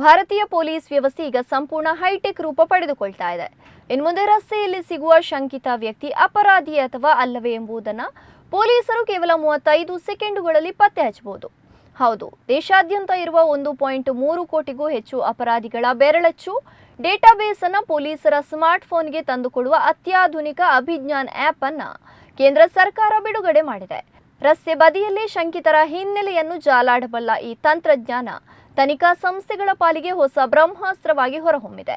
ಭಾರತೀಯ ಪೊಲೀಸ್ ವ್ಯವಸ್ಥೆ ಈಗ ಸಂಪೂರ್ಣ ಹೈಟೆಕ್ ರೂಪ ಪಡೆದುಕೊಳ್ತಾ ಇದೆ. ಇನ್ನು ಮುಂದೆ ರಸ್ತೆಯಲ್ಲಿ ಸಿಗುವ ಶಂಕಿತ ವ್ಯಕ್ತಿ ಅಪರಾಧಿ ಅಥವಾ ಅಲ್ಲವೇ ಎಂಬುದನ್ನು ಪೊಲೀಸರು ಕೇವಲ 35 ಸೆಕೆಂಡುಗಳಲ್ಲಿ ಪತ್ತೆ ಹಚ್ಚಬಹುದು. ಹೌದು, ದೇಶಾದ್ಯಂತ ಇರುವ 1.3 ಕೋಟಿಗೂ ಹೆಚ್ಚು ಅಪರಾಧಿಗಳ ಬೆರಳಚ್ಚು ಡೇಟಾಬೇಸ್ ಅನ್ನು ಪೊಲೀಸರ ಸ್ಮಾರ್ಟ್ಫೋನ್ಗೆ ತಂದುಕೊಡುವ ಅತ್ಯಾಧುನಿಕ ಅಭಿಜ್ಞಾನ್ ಆ್ಯಪ್ ಅನ್ನು ಕೇಂದ್ರ ಸರ್ಕಾರ ಬಿಡುಗಡೆ ಮಾಡಿದೆ. ರಸ್ತೆ ಬದಿಯಲ್ಲಿ ಶಂಕಿತರ ಹಿನ್ನೆಲೆಯನ್ನು ಜಾಲಾಡಬಲ್ಲ ಈ ತಂತ್ರಜ್ಞಾನ ತನಿಖಾ ಸಂಸ್ಥೆಗಳ ಪಾಲಿಗೆ ಹೊಸ ಬ್ರಹ್ಮಾಸ್ತ್ರವಾಗಿ ಹೊರಹೊಮ್ಮಿದೆ.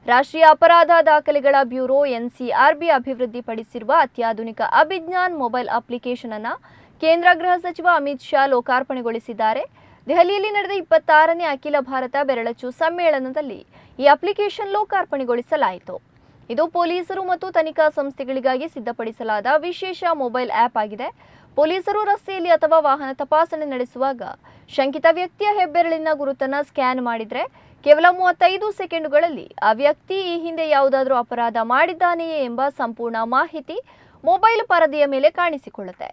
ರಾಷ್ಟ್ರೀಯ ಅಪರಾಧ ದಾಖಲೆಗಳ ಬ್ಯೂರೋ ಎನ್ಸಿಆರ್ಬಿ ಅಭಿವೃದ್ಧಿಪಡಿಸಿರುವ ಅತ್ಯಾಧುನಿಕ ಅಭಿಜ್ಞಾನ್ ಮೊಬೈಲ್ ಅಪ್ಲಿಕೇಶನ್ ಅನ್ನು ಕೇಂದ್ರ ಗೃಹ ಸಚಿವ ಅಮಿತ್ ಶಾ ಲೋಕಾರ್ಪಣೆಗೊಳಿಸಿದ್ದಾರೆ. ದೆಹಲಿಯಲ್ಲಿ ನಡೆದ 26ನೇ ಅಖಿಲ ಭಾರತ ಬೆರಳಚ್ಚು ಸಮ್ಮೇಳನದಲ್ಲಿ ಈ ಅಪ್ಲಿಕೇಶನ್ ಲೋಕಾರ್ಪಣೆಗೊಳಿಸಲಾಯಿತು. ಇದು ಪೊಲೀಸರು ಮತ್ತು ತನಿಖಾ ಸಂಸ್ಥೆಗಳಿಗಾಗಿ ಸಿದ್ಧಪಡಿಸಲಾದ ವಿಶೇಷ ಮೊಬೈಲ್ ಆ್ಯಪ್ ಆಗಿದೆ. ಪೊಲೀಸರು ರಸ್ತೆಯಲ್ಲಿ ಅಥವಾ ವಾಹನ ತಪಾಸಣೆ ನಡೆಸುವಾಗ ಶಂಕಿತ ವ್ಯಕ್ತಿಯ ಹೆಬ್ಬೆರಳಿನ ಗುರುತನ್ನು ಸ್ಕ್ಯಾನ್ ಮಾಡಿದರೆ ಕೇವಲ 35 ಸೆಕೆಂಡುಗಳಲ್ಲಿ ಆ ವ್ಯಕ್ತಿ ಈ ಹಿಂದೆ ಯಾವುದಾದ್ರೂ ಅಪರಾಧ ಮಾಡಿದ್ದಾನೆಯೇ ಎಂಬ ಸಂಪೂರ್ಣ ಮಾಹಿತಿ ಮೊಬೈಲ್ ಪರದೆಯ ಮೇಲೆ ಕಾಣಿಸಿಕೊಳ್ಳುತ್ತೆ.